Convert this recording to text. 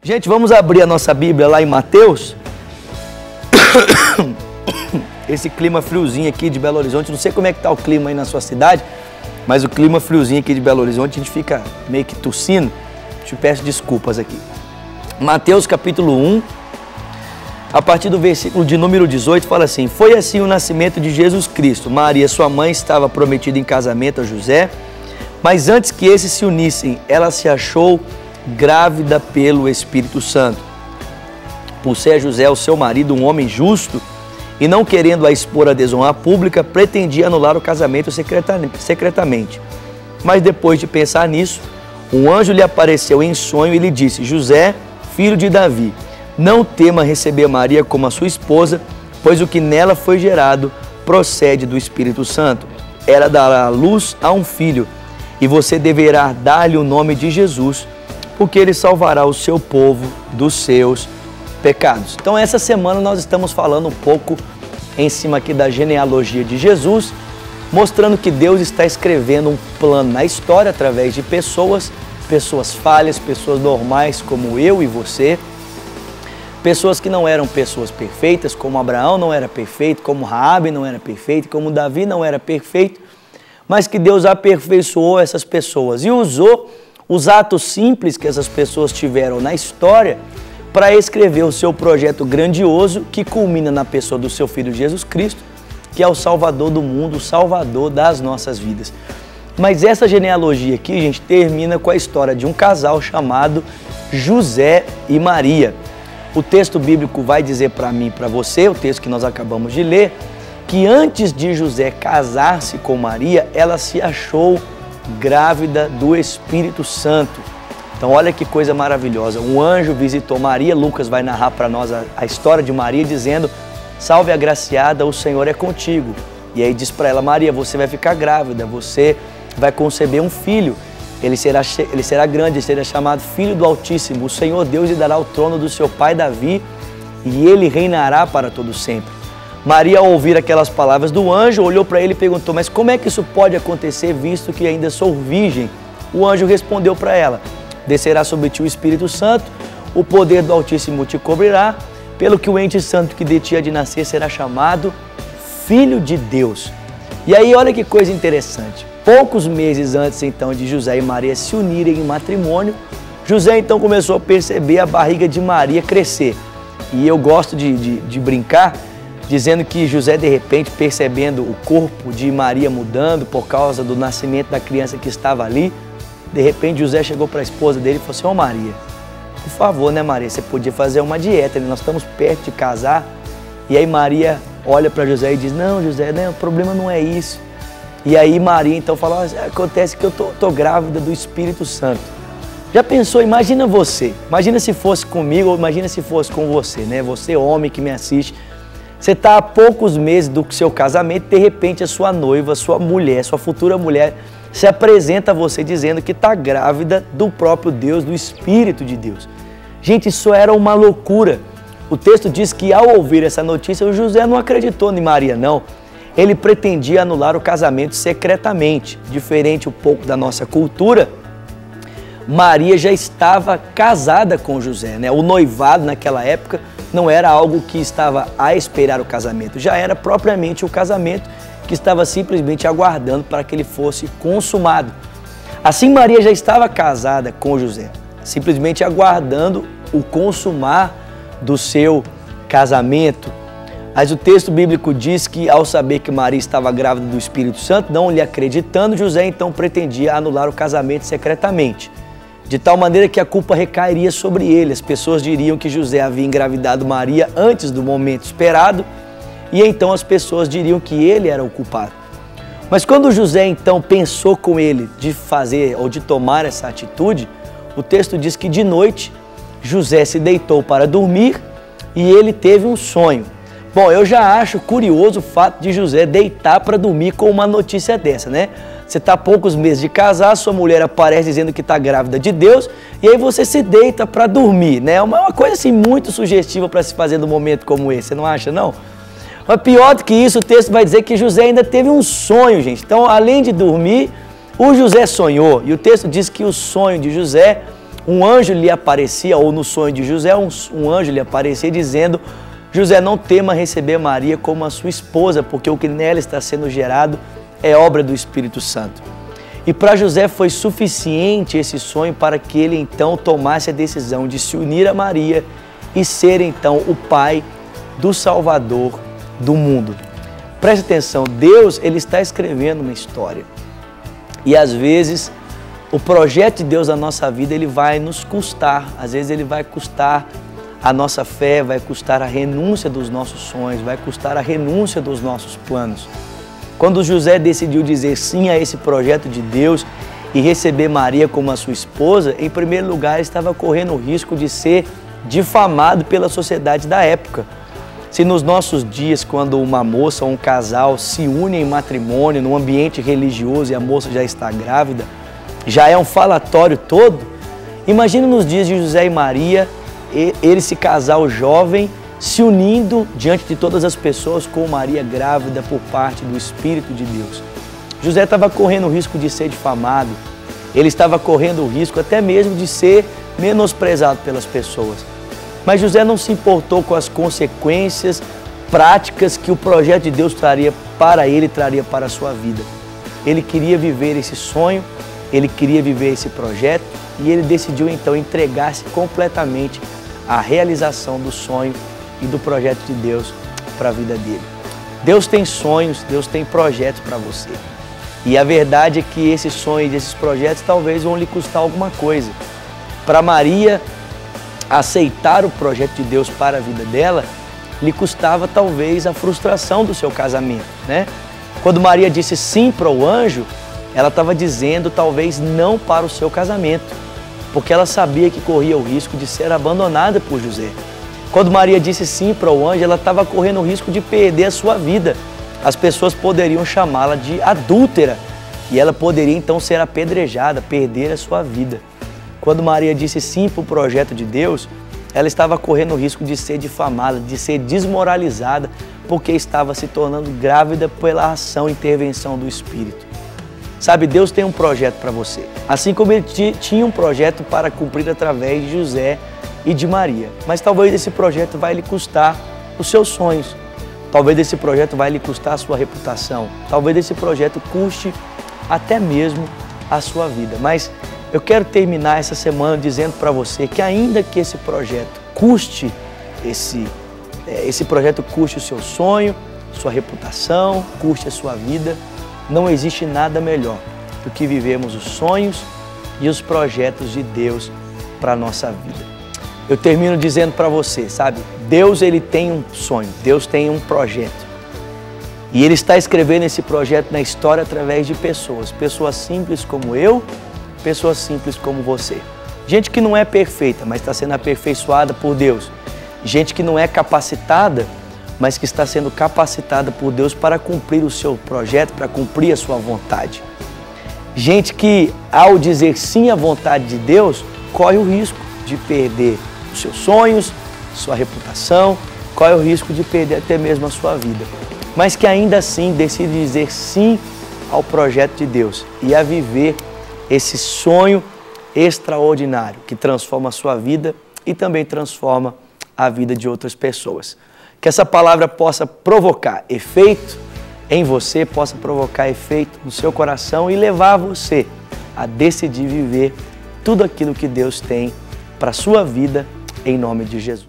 Gente, vamos abrir a nossa Bíblia lá em Mateus. Esse clima friozinho aqui de Belo Horizonte, não sei como é que tá o clima aí na sua cidade, mas o clima friozinho aqui de Belo Horizonte, a gente fica meio que tossindo. Te peço desculpas aqui. Mateus capítulo 1, a partir do versículo de número 18, fala assim: foi assim o nascimento de Jesus Cristo. Maria, sua mãe, estava prometida em casamento a José, mas antes que esses se unissem, ela se achou grávida pelo Espírito Santo. Por ser José, o seu marido, um homem justo, e não querendo a expor à desonra pública, pretendia anular o casamento secretamente. Mas depois de pensar nisso, um anjo lhe apareceu em sonho e lhe disse: José, filho de Davi, não tema receber Maria como a sua esposa, pois o que nela foi gerado procede do Espírito Santo. Ela dará à luz a um filho, e você deverá dar-lhe o nome de Jesus, porque ele salvará o seu povo dos seus pecados. Então essa semana nós estamos falando um pouco em cima aqui da genealogia de Jesus, mostrando que Deus está escrevendo um plano na história através de pessoas falhas, pessoas normais como eu e você, pessoas que não eram pessoas perfeitas, como Abraão não era perfeito, como Raabe não era perfeito, como Davi não era perfeito, mas que Deus aperfeiçoou essas pessoas e usou os atos simples que essas pessoas tiveram na história para escrever o seu projeto grandioso que culmina na pessoa do seu Filho Jesus Cristo, que é o Salvador do mundo, o Salvador das nossas vidas. Mas essa genealogia aqui, gente, termina com a história de um casal chamado José e Maria. O texto bíblico vai dizer para mim e para você, o texto que nós acabamos de ler, que antes de José casar-se com Maria, ela se achou grávida do Espírito Santo. Então olha que coisa maravilhosa, um anjo visitou Maria, Lucas vai narrar para nós a história de Maria dizendo: salve agraciada, o Senhor é contigo. E aí diz para ela: Maria, você vai ficar grávida, você vai conceber um filho, ele será grande, ele será chamado Filho do Altíssimo, o Senhor Deus lhe dará o trono do seu pai Davi e ele reinará para todo sempre. Maria, ao ouvir aquelas palavras do anjo, olhou para ele e perguntou: mas como é que isso pode acontecer, visto que ainda sou virgem? O anjo respondeu para ela: descerá sobre ti o Espírito Santo, o poder do Altíssimo te cobrirá, pelo que o ente santo que de ti há de nascer será chamado Filho de Deus. E aí olha que coisa interessante, poucos meses antes então de José e Maria se unirem em matrimônio, José então começou a perceber a barriga de Maria crescer. E eu gosto de brincar, dizendo que José, de repente, percebendo o corpo de Maria mudando por causa do nascimento da criança que estava ali, de repente José chegou para a esposa dele e falou assim: ô Maria, por favor, né Maria, você podia fazer uma dieta, né? Nós estamos perto de casar. E aí Maria olha para José e diz: não, José, né, o problema não é isso. E aí Maria então fala: acontece que eu tô grávida do Espírito Santo. Já pensou, imagina você, imagina se fosse comigo, ou imagina se fosse com você, né? Você, homem que me assiste, você está há poucos meses do seu casamento, de repente a sua noiva, sua mulher, sua futura mulher, se apresenta a você dizendo que está grávida do próprio Deus, do Espírito de Deus. Gente, isso era uma loucura. O texto diz que ao ouvir essa notícia, o José não acreditou em Maria, não. Ele pretendia anular o casamento secretamente. Diferente um pouco da nossa cultura, Maria já estava casada com José, né? O noivado naquela época não era algo que estava a esperar o casamento, já era propriamente o casamento que estava simplesmente aguardando para que ele fosse consumado. Assim Maria já estava casada com José, simplesmente aguardando o consumar do seu casamento. Mas o texto bíblico diz que ao saber que Maria estava grávida do Espírito Santo, não lhe acreditando, José então pretendia anular o casamento secretamente, de tal maneira que a culpa recairia sobre ele. As pessoas diriam que José havia engravidado Maria antes do momento esperado, e então as pessoas diriam que ele era o culpado. Mas quando José então pensou com ele de fazer ou de tomar essa atitude, o texto diz que de noite José se deitou para dormir e ele teve um sonho. Bom, eu já acho curioso o fato de José deitar para dormir com uma notícia dessa, né? Você está há poucos meses de casar, sua mulher aparece dizendo que está grávida de Deus e aí você se deita para dormir, né? É uma coisa assim muito sugestiva para se fazer num momento como esse, você não acha, não? Mas pior do que isso, o texto vai dizer que José ainda teve um sonho, gente. Então, além de dormir, o José sonhou. E o texto diz que o sonho de José um anjo lhe aparecia, ou no sonho de José, um anjo lhe aparecia dizendo: José, não tema receber Maria como a sua esposa, porque o que nela está sendo gerado é obra do Espírito Santo. E para José foi suficiente esse sonho para que ele então tomasse a decisão de se unir a Maria e ser então o pai do Salvador do mundo. Preste atenção, Deus ele está escrevendo uma história. E às vezes o projeto de Deus na nossa vida ele vai nos custar, às vezes ele vai custar a nossa fé, vai custar a renúncia dos nossos sonhos, vai custar a renúncia dos nossos planos. Quando José decidiu dizer sim a esse projeto de Deus e receber Maria como a sua esposa, em primeiro lugar ele estava correndo o risco de ser difamado pela sociedade da época. Se nos nossos dias, quando uma moça ou um casal se unem em matrimônio num ambiente religioso e a moça já está grávida, já é um falatório todo, imagine nos dias de José e Maria, esse casal jovem se unindo diante de todas as pessoas com Maria grávida por parte do Espírito de Deus. José estava correndo o risco de ser difamado, ele estava correndo o risco até mesmo de ser menosprezado pelas pessoas. Mas José não se importou com as consequências práticas que o projeto de Deus traria para ele, traria para a sua vida. Ele queria viver esse sonho, ele queria viver esse projeto e ele decidiu então entregar-se completamente à realização do sonho e do projeto de Deus para a vida dele. Deus tem sonhos, Deus tem projetos para você. E a verdade é que esses sonhos, esses projetos talvez vão lhe custar alguma coisa. Para Maria aceitar o projeto de Deus para a vida dela, lhe custava talvez a frustração do seu casamento, né? Quando Maria disse sim para o anjo, ela estava dizendo talvez não para o seu casamento, porque ela sabia que corria o risco de ser abandonada por José. Quando Maria disse sim para o anjo, ela estava correndo o risco de perder a sua vida. As pessoas poderiam chamá-la de adúltera e ela poderia então ser apedrejada, perder a sua vida. Quando Maria disse sim para o projeto de Deus, ela estava correndo o risco de ser difamada, de ser desmoralizada, porque estava se tornando grávida pela ação e intervenção do Espírito. Sabe, Deus tem um projeto para você, assim como Ele tinha um projeto para cumprir através de José e de Maria. Mas talvez esse projeto vai lhe custar os seus sonhos, talvez esse projeto vai lhe custar a sua reputação, talvez esse projeto custe até mesmo a sua vida. Mas eu quero terminar essa semana dizendo para você que ainda que esse projeto custe, esse projeto custe o seu sonho, sua reputação, custe a sua vida, não existe nada melhor do que vivermos os sonhos e os projetos de Deus para a nossa vida. Eu termino dizendo para você, sabe, Deus ele tem um sonho, Deus tem um projeto. E Ele está escrevendo esse projeto na história através de pessoas simples como eu, pessoas simples como você. Gente que não é perfeita, mas está sendo aperfeiçoada por Deus. Gente que não é capacitada, mas que está sendo capacitada por Deus para cumprir o seu projeto, para cumprir a sua vontade. Gente que, ao dizer sim à vontade de Deus, corre o risco de perder os seus sonhos, sua reputação, corre o risco de perder até mesmo a sua vida. Mas que ainda assim decide dizer sim ao projeto de Deus e a viver esse sonho extraordinário que transforma a sua vida e também transforma a vida de outras pessoas. Que essa palavra possa provocar efeito em você, possa provocar efeito no seu coração e levar você a decidir viver tudo aquilo que Deus tem para a sua vida, em nome de Jesus.